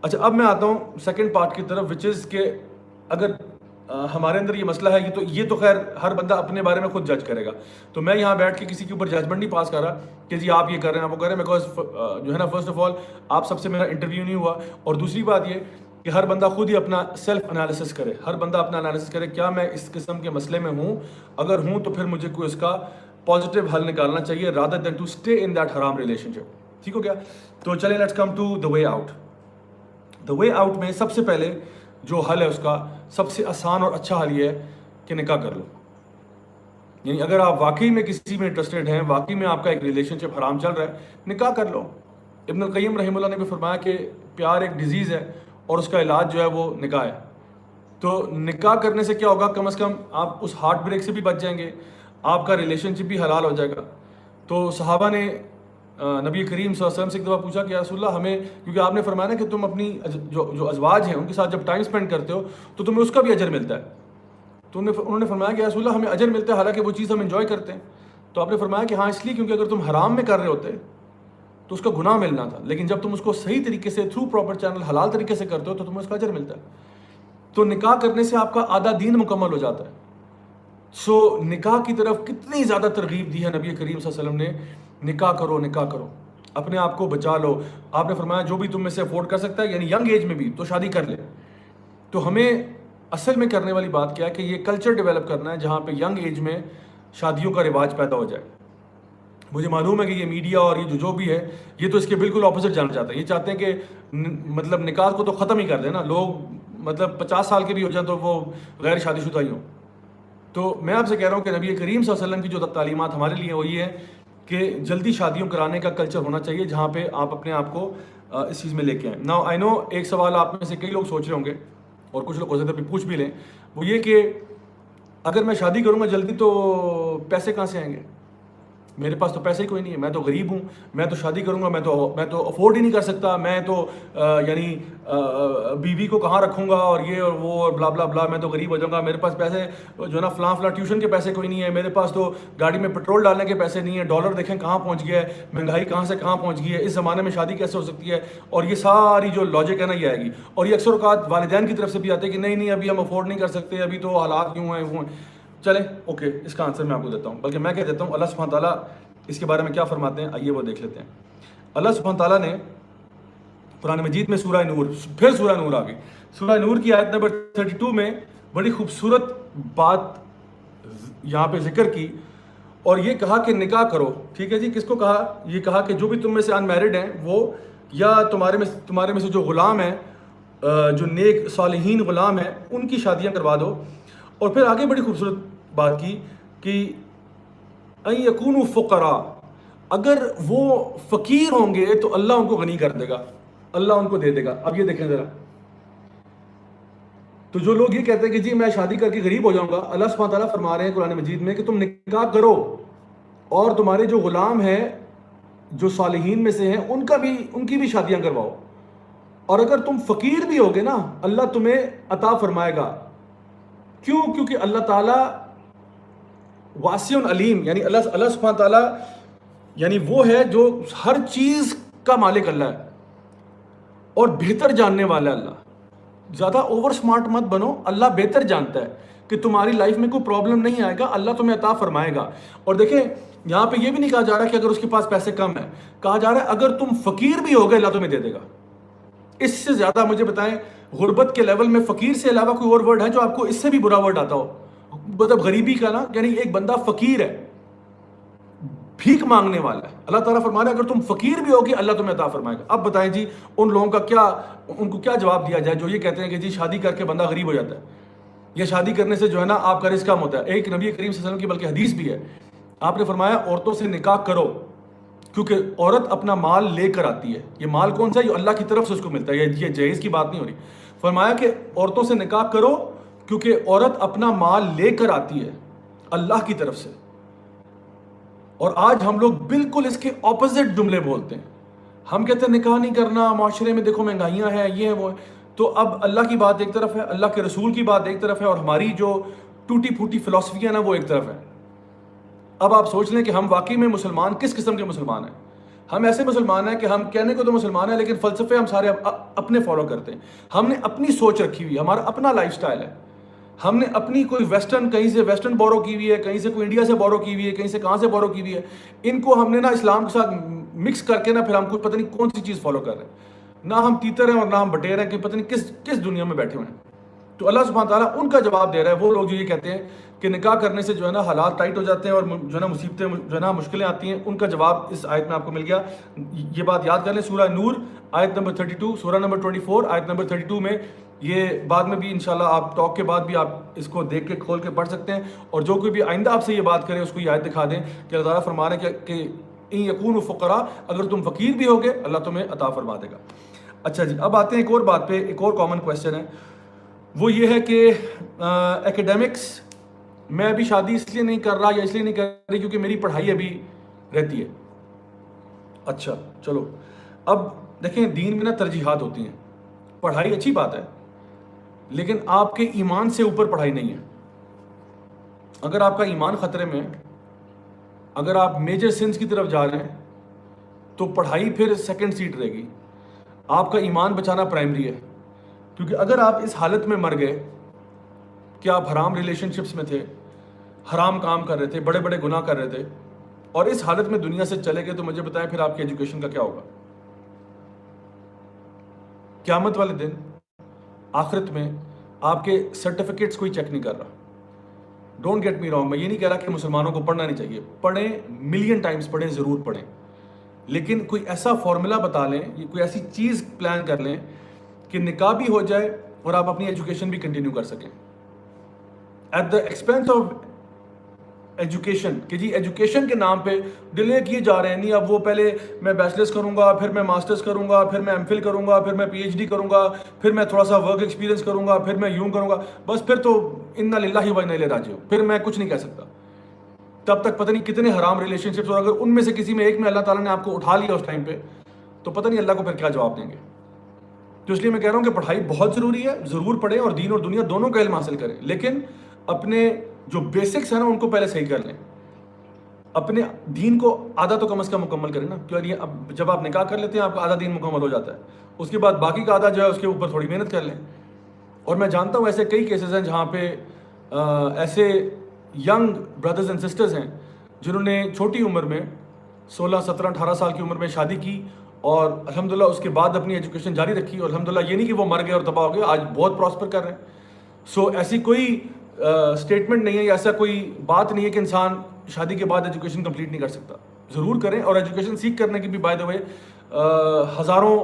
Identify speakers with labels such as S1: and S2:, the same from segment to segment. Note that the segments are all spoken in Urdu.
S1: اچھا اب میں آتا ہوں سیکنڈ پارٹ کی طرف، وچ از کہ اگر ہمارے اندر یہ مسئلہ ہے یہ تو خیر ہر بندہ اپنے بارے میں خود جج کرے گا، تو میں یہاں بیٹھ کے کسی کے اوپر ججمنٹ نہیں پاس کر رہا کہ جی آپ یہ کر رہے ہیں آپ وہ کر رہے ہیں، بیکاز جو ہے نا فرسٹ آف آل آپ سب سے میرا انٹرویو نہیں ہوا، اور دوسری بات یہ کہ ہر بندہ خود ہی اپنا سیلف انالیسس کرے، ہر بندہ اپنا انالیسس کرے کیا میں اس قسم کے مسئلے میں ہوں، اگر ہوں تو پھر مجھے کوئی اس کا پازیٹیو حل نکالنا چاہیے rather than to stay in that حرام ریلیشن شپ. ٹھیک ہو گیا؟ تو چلیں let's come to the way out. The way out میں سب سے پہلے جو حل ہے اس کا سب سے آسان اور اچھا حل یہ ہے کہ نکاح کر لو. یعنی اگر آپ واقعی میں کسی میں انٹرسٹیڈ ہیں، واقعی میں آپ کا ایک ریلیشن شپ حرام چل رہا ہے، نکاح کر لو. ابن القیم رحمہ اللہ نے بھی فرمایا کہ پیار ایک ڈیزیز ہے اور اس کا علاج جو ہے وہ نکاح ہے. تو نکاح کرنے سے کیا ہوگا، کم از کم آپ اس ہارٹ بریک سے بھی بچ جائیں گے، آپ کا ریلیشن شپ بھی حلال ہو جائے گا. تو صحابہ نے نبی کریم صلی اللہ علیہ وسلم سے ایک دفعہ پوچھا کہ یا رسول اللہ ہمیں، کیونکہ آپ نے فرمایا نا کہ تم اپنی جو ازواج ہیں ان کے ساتھ جب ٹائم اسپینڈ کرتے ہو تو تمہیں اس کا بھی اجر ملتا ہے. تو انہوں نے فرمایا کہ یا رسول اللہ ہمیں اجر ملتا ہے حالانکہ وہ چیز ہم انجوائے کرتے ہیں. تو آپ نے فرمایا کہ ہاں اس لیے کیونکہ اگر تم حرام میں کر رہے ہوتے تو اس کا گناہ ملنا تھا، لیکن جب تم اس کو صحیح طریقے سے تھرو پراپر چینل حلال طریقے سے کرتے ہو تو تمہیں اس کا اجر ملتا ہے. تو نکاح کرنے سے آپ کا آدھا دین مکمل ہو جاتا ہے. سو نکاح کی طرف کتنی زیادہ ترغیب دی ہے نبی کریم صلی اللہ علیہ وسلم نے، نکاح کرو نکاح کرو، اپنے آپ کو بچا لو. آپ نے فرمایا جو بھی تم میں سے افورڈ کر سکتا ہے یعنی ینگ ایج میں بھی تو شادی کر لے. تو ہمیں اصل میں کرنے والی بات کیا ہے کہ یہ کلچر ڈیولپ کرنا ہے جہاں پہ ینگ ایج میں شادیوں کا رواج پیدا ہو جائے. مجھے معلوم ہے کہ یہ میڈیا اور یہ جو بھی ہے یہ تو اس کے بالکل اپوزٹ جانا چاہتا ہے. یہ چاہتے ہیں کہ مطلب نکاح کو تو ختم ہی کر دیں نا، لوگ مطلب 50 سال کے بھی ہو جائیں تو وہ غیر شادی شدہ ہی ہوں. تو میں آپ سے کہہ رہا ہوں کہ نبی کریم صلی اللہ علیہ وسلم کی جو تعلیمات ہمارے لیے وہ یہ ہے کہ جلدی شادیوں کرانے کا کلچر ہونا چاہیے جہاں پہ آپ اپنے آپ کو اس چیز میں لے کے آئیں. ناؤ آئی نو ایک سوال آپ میں سے کئی لوگ سوچ رہے ہوں گے اور کچھ لوگ ہو سکتے ہیں پوچھ بھی لیں، وہ یہ کہ اگر میں شادی کروں گا جلدی تو پیسے کہاں سے آئیں گے، میرے پاس تو پیسے ہی کوئی نہیں ہے، میں تو غریب ہوں، میں تو شادی کروں گا میں تو افورڈ ہی نہیں کر سکتا، میں تو یعنی بیوی کو کہاں رکھوں گا اور یہ اور وہ اور بلا بلا بلا، میں تو غریب ہو جاؤں گا، میرے پاس پیسے جو ہے نا فلاں ٹیوشن کے پیسے کوئی نہیں ہے، میرے پاس تو گاڑی میں پیٹرول ڈالنے کے پیسے نہیں ہیں، ڈالر دیکھیں کہاں پہنچ گیا ہے، مہنگائی کہاں سے کہاں پہنچ گئی ہے، اس زمانے میں شادی کیسے ہو سکتی ہے. اور یہ ساری جو لاجک ہے نا یہ آئے گی. اور یہ اکثر اوقات والدین کی طرف سے بھی آتے ہیں کہ نہیں ابھی ہم افورڈ نہیں کر سکتے، ابھی تو حالات یوں ہیں وہ ہیں. چلیں اوکے، اس کا آنسر میں آپ کو دیتا ہوں، بلکہ میں کہہ دیتا ہوں اللہ سبحانہ تعالیٰ اس کے بارے میں کیا فرماتے ہیں، آئیے وہ دیکھ لیتے ہیں. اللہ سبحانہ تعالیٰ نے قرآن مجید میں سورہ نور، پھر سورہ نور آ گئی، سورہ نور کی آیت نمبر 32 میں بڑی خوبصورت بات یہاں پہ ذکر کی اور یہ کہا کہ نکاح کرو. ٹھیک ہے جی، کس کو کہا؟ یہ کہا کہ جو بھی تم میں سے ان میرڈ ہیں وہ، یا تمہارے میں سے جو غلام ہیں، جو نیک صالحین غلام ہیں، ان کی شادیاں کروا دو. اور پھر آگے بڑی خوبصورت بات کی کہ ان یکونوا فقراء، اگر وہ فقیر ہوں گے تو اللہ ان کو غنی کر دے گا، اللہ ان کو دے دے گا. اب یہ دیکھیں ذرا، تو جو لوگ یہ کہتے ہیں کہ جی میں شادی کر کے غریب ہو جاؤں گا، اللہ سبحانہ تعالیٰ فرما رہے ہیں قرآن مجید میں کہ تم نکاح کرو اور تمہارے جو غلام ہیں جو صالحین میں سے ہیں ان کی بھی شادیاں کرواؤ. اور اگر تم فقیر بھی ہوگے نا اللہ تمہیں عطا فرمائے گا. کیوں؟ کیونکہ اللہ تعالیٰ واسع علیم، یعنی اللہ سبحانہ تعالیٰ یعنی وہ ہے جو ہر چیز کا مالک اللہ ہے اور بہتر جاننے والا ہے. اللہ زیادہ اوور سمارٹ مت بنو، اللہ بہتر جانتا ہے کہ تمہاری لائف میں کوئی پرابلم نہیں آئے گا، اللہ تمہیں عطا فرمائے گا. اور دیکھیں یہاں پہ یہ بھی نہیں کہا جا رہا کہ اگر اس کے پاس پیسے کم ہیں، کہا جا رہا ہے اگر تم فقیر بھی ہوگے اللہ تمہیں دے دے گا. اس سے زیادہ مجھے بتائیں غربت کے لیول میں فقیر سے علاوہ کوئی اور ورڈ ہے جو آپ کو اس سے بھی برا ورڈ آتا ہو؟ مطلب غریبی کا نا، یعنی ایک بندہ فقیر ہے، بھیک مانگنے والا ہے، اللہ تعالیٰ فرما رہا ہے اگر تم فقیر بھی ہوگی اللہ تمہیں عطا فرمائے گا. اب بتائیں جی ان لوگوں کا ان کو کیا جواب دیا جائے جو یہ کہتے ہیں کہ جی شادی کر کے بندہ غریب ہو جاتا ہے، یا شادی کرنے سے جو ہے نا آپ کا رزق کم ہوتا ہے. ایک نبی کریم صلی اللہ علیہ وسلم کی بلکہ حدیث بھی ہے، آپ نے فرمایا عورتوں سے نکاح کرو کیونکہ عورت اپنا مال لے کر آتی ہے. یہ مال کون سا ہے؟ یہ اللہ کی طرف سے اس کو ملتا ہے، یہ جہیز کی بات نہیں ہو رہی. فرمایا کہ عورتوں سے نکاح کرو کیونکہ عورت اپنا مال لے کر آتی ہے اللہ کی طرف سے. اور آج ہم لوگ بالکل اس کے اپوزٹ جملے بولتے ہیں. ہم کہتے ہیں نکاح نہیں کرنا، معاشرے میں دیکھو مہنگائیاں ہیں، یہ ہیں وہ ہیں. تو اب اللہ کی بات ایک طرف ہے، اللہ کے رسول کی بات ایک طرف ہے، اور ہماری جو ٹوٹی پھوٹی فلسفی ہے نا وہ ایک طرف ہے. اب آپ سوچ لیں کہ ہم واقعی میں مسلمان کس قسم کے مسلمان ہیں. ہم ایسے مسلمان ہیں کہ ہم کہنے کو تو مسلمان ہیں لیکن فلسفے ہم سارے اپنے فالو کرتے ہیں. ہم نے اپنی سوچ رکھی ہوئی ہے, ہمارا اپنا لائف سٹائل ہے. ہم نے اپنی کوئی ویسٹرن, کہیں سے ویسٹرن بورو کی ہوئی ہے, کہیں سے کوئی انڈیا سے بورو کی ہوئی ہے, کہیں سے کہاں سے بورو کی ہوئی ہے. ان کو ہم نے نا اسلام کے ساتھ مکس کر کے نا پھر ہم کو پتہ نہیں کون سی چیز فالو کر رہے ہیں. نہ ہم تیتر ہیں اور نہ ہم بٹیر ہیں کہ پتہ نہیں کس دنیا میں بیٹھے ہوئے ہیں. تو اللہ سبحانہ تعالیٰ ان کا جواب دے رہا ہے. وہ لوگ جو یہ کہتے ہیں کہ نکاح کرنے سے جو ہے نا حالات ٹائٹ ہو جاتے ہیں اور جو ہے نا مصیبتیں جو ہے نا مشکلیں آتی ہیں, ان کا جواب اس آیت میں آپ کو مل گیا. یہ بات یاد کر لیں, سورہ نور آیت نمبر 32, سورہ نمبر 24 آیت نمبر 32 میں. یہ بعد میں بھی انشاءاللہ آپ ٹاک کے بعد بھی آپ اس کو دیکھ کے کھول کے پڑھ سکتے ہیں. اور جو کوئی بھی آئندہ آپ سے یہ بات کرے اس کو یہ آیت دکھا دیں کہ اللہ تعالیٰ فرما رہے ہیں کہ ان یکونوا فقراء, اگر تم فقیر بھی ہوگے اللہ تمہیں عطا فرما دے گا. اچھا جی, اب آتے ہیں ایک اور بات پہ. ایک اور کامن کویشچن ہے, وہ یہ ہے کہ ایکیڈیمکس میں ابھی شادی اس لیے نہیں کر رہا یا اس لیے نہیں کر رہی کیونکہ میری پڑھائی ابھی رہتی ہے. اچھا چلو, اب دیکھیں دین میں نا ترجیحات ہوتی ہیں. پڑھائی اچھی بات ہے لیکن آپ کے ایمان سے اوپر پڑھائی نہیں ہے. اگر آپ کا ایمان خطرے میں, اگر آپ میجر سنس کی طرف جا رہے ہیں تو پڑھائی پھر سیکنڈ سیٹ رہے گی. آپ کا ایمان بچانا پرائمری ہے. کیونکہ اگر آپ اس حالت میں مر گئے کہ آپ حرام ریلیشن شپس میں تھے, حرام کام کر رہے تھے, بڑے بڑے گناہ کر رہے تھے, اور اس حالت میں دنیا سے چلے گئے, تو مجھے بتائیں پھر آپ کی ایجوکیشن کا کیا ہوگا؟ قیامت والے دن آخرت میں آپ کے سرٹیفکیٹس کوئی چیک نہیں کر رہا. ڈونٹ گیٹ می رانگ, میں یہ نہیں کہہ رہا کہ مسلمانوں کو پڑھنا نہیں چاہیے. پڑھیں, ملین ٹائمز پڑھیں, ضرور پڑھیں, لیکن کوئی ایسا فارمولا بتا لیں, کوئی ایسی چیز پلان کر لیں کہ نکاح بھی ہو جائے اور آپ اپنی ایجوکیشن بھی کنٹینیو کر سکیں at the expense of education. کہ جی ایجوکیشن کے نام پہ ڈیلے کیے جا رہے ہیں. نہیں, اب وہ پہلے میں بیچلرس کروں گا, پھر میں ماسٹرز کروں گا, پھر میں ایم فل کروں گا, پھر میں پی ایچ ڈی کروں گا, پھر میں تھوڑا سا ورک ایکسپیرینس کروں گا, پھر میں یوں کروں گا. بس پھر تو انا للہ و انا الیہ راجعون, پھر میں کچھ نہیں کہہ سکتا. تب تک پتہ نہیں کتنے حرام ریلیشن شپس, اور اگر ان میں سے کسی میں ایک میں اللہ تعالیٰ نے آپ کو اٹھا لیا اس ٹائم پہ, تو پتہ نہیں اللہ کو پھر کیا جواب دیں گے. تو اس لیے میں کہہ رہا ہوں کہ پڑھائی بہت ضروری ہے, ضرور پڑھیں اور دین اور دنیا دونوں کا علم حاصل کریں, لیکن اپنے جو بیسکس ہیں نا ان کو پہلے صحیح کر لیں. اپنے دین کو آدھا تو کم از کم مکمل کریں نا, کیونکہ اب جب آپ نکاح کر لیتے ہیں آپ کا آدھا دین مکمل ہو جاتا ہے. اس کے بعد باقی کا آدھا جو ہے اس کے اوپر تھوڑی محنت کر لیں. اور میں جانتا ہوں ایسے کئی کیسز ہیں جہاں پہ ایسے ینگ بردرز اینڈ سسٹرز ہیں جنہوں نے چھوٹی عمر میں 16, 17, 18 سال کی عمر میں شادی کی اور الحمدللہ اس کے بعد اپنی ایجوکیشن جاری رکھی, اور الحمدللہ یہ نہیں کہ وہ مر گئے اور تباہ ہو گئے, آج بہت پراسپر کر رہے ہیں. سو ایسی کوئی اسٹیٹمنٹ نہیں ہے یا ایسا کوئی بات نہیں ہے کہ انسان شادی کے بعد ایجوکیشن کمپلیٹ نہیں کر سکتا. ضرور کریں, اور ایجوکیشن سیکھ کرنے کی بھی بائی دا وے ہزاروں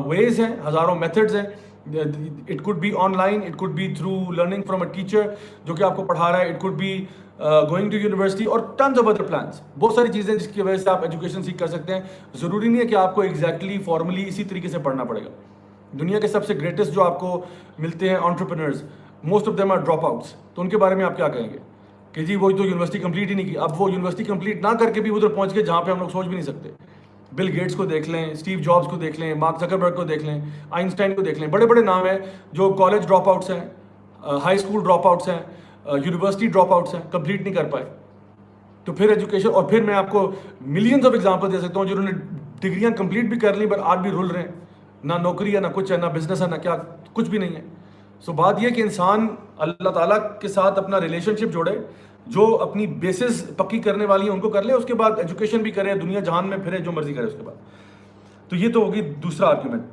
S1: ویز ہیں, ہزاروں میتھڈز ہیں. It could be online, it could be through learning from a teacher جو کہ آپ کو پڑھا رہا ہے, it could be going to university, اور ٹنز آف ادر پلانس. بہت ساری چیزیں جس کی وجہ سے آپ ایجوکیشن سیکھ کر سکتے ہیں. ضروری نہیں ہے کہ آپ کو ایگزیکٹلی فارملی اسی طریقے سے پڑھنا پڑے گا. دنیا کے سب سے گریٹسٹ جو آپ کو ملتے ہیں entrepreneurs, most of them are dropouts, تو ان کے بارے میں آپ کیا کہیں گے کہ جی وہ تو یونیورسٹی کمپلیٹ ہی نہیں کی. اب وہ یونیورسٹی کمپلیٹ نہ کر کے بھی ادھر پہنچ گئے جہاں پہ ہم لوگ سوچ بھی نہیں سکتے. بل گیٹس کو دیکھ لیں, اسٹیو جابس کو دیکھ لیں, مارک زکربرگ کو دیکھ لیں, آئنسٹائن کو دیکھ لیں. بڑے بڑے نام ہیں جو کالج ڈراپ آؤٹس ہیں, ہائی اسکول ڈراپ آؤٹس ہیں, یونیورسٹی ڈراپ آؤٹس ہیں, کمپلیٹ نہیں کر پائے. تو پھر ایجوکیشن, اور پھر میں آپ کو ملینز آف ایگزامپل دے سکتا ہوں جنہوں نے ڈگریاں کمپلیٹ بھی کر لیں بٹ آج بھی رول رہے ہیں. نہ نوکری ہے, نہ کچھ ہے, نہ بزنس ہے, نہ کیا, کچھ بھی نہیں ہے. سو بات یہ کہ انسان اللہ تعالیٰ کے ساتھ اپنا ریلیشن شپ جوڑے, جو اپنی بیسز پکی کرنے والی ہیں ان کو کر لے, اس کے بعد ایجوکیشن بھی کرے, دنیا جہان میں پھرے, جو مرضی کرے اس کے بعد. تو یہ تو ہوگی دوسرا آرگیومنٹ.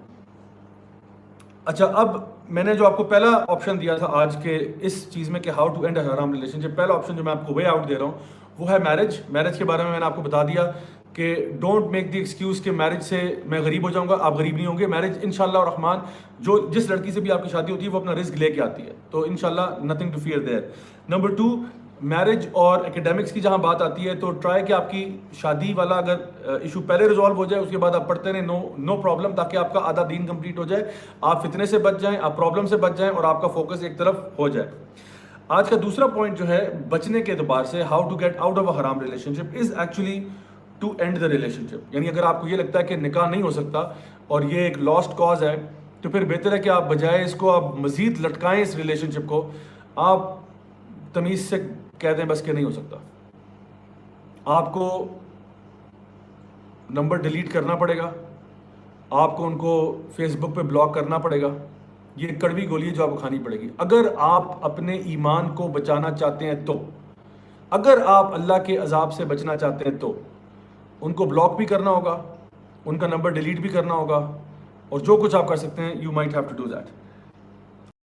S1: اچھا, اب میں نے جو آپ کو پہلا آپشن دیا تھا آج کے اس چیز میں کہ ہاؤ ٹو اینڈ اے حرام ریلیشن شپ, پہلا آپشن جو میں آپ کو وے آؤٹ دے رہا ہوں وہ ہے میرج. میرج کے بارے میں نے آپ کو بتا دیا کہ ڈونٹ میک دی ایکسکیوز کہ میرج سے میں غریب ہو جاؤں گا. آپ غریب نہیں ہوں گے. میرج انشاءاللہ الرحمن, جو جس لڑکی سے بھی آپ کی شادی ہوتی ہے وہ اپنا رزق لے کے آتی ہے, تو انشاءاللہ nothing to fear there. Number 2, marriage اور ایکیڈیمکس کی جہاں بات آتی ہے تو ٹرائی کہ آپ کی شادی والا اگر ایشو پہلے ریزالو ہو جائے, اس کے بعد آپ پڑھتے رہیں, نو پرابلم, تاکہ آپ کا آدھا دین کمپلیٹ ہو جائے, آپ فتنے سے بچ جائیں, آپ پرابلم سے بچ جائیں, اور آپ کا فوکس ایک طرف ہو جائے. آج کا دوسرا پوائنٹ جو ہے بچنے کے اعتبار سے, how to get out of a حرام relationship is actually to end the relationship. یعنی اگر آپ کو یہ لگتا ہے کہ نکاح نہیں ہو سکتا اور یہ ایک لاسٹ کاز ہے, تو پھر بہتر ہے کہ آپ بجائے اس کو آپ مزید لٹکائیں اس ریلیشن شپ کو, آپ تمیز سے کہہ دیں بس کہ نہیں ہو سکتا. آپ کو نمبر ڈیلیٹ کرنا پڑے گا، آپ کو ان کو فیس بک پہ بلاک کرنا پڑے گا. یہ کڑوی گولی ہے جو آپ کو کھانی پڑے گی اگر آپ اپنے ایمان کو بچانا چاہتے ہیں. تو اگر آپ اللہ کے عذاب سے بچنا چاہتے ہیں تو ان کو بلاک بھی کرنا ہوگا، ان کا نمبر ڈیلیٹ بھی کرنا ہوگا، اور جو کچھ آپ کر سکتے ہیں you might have to do that.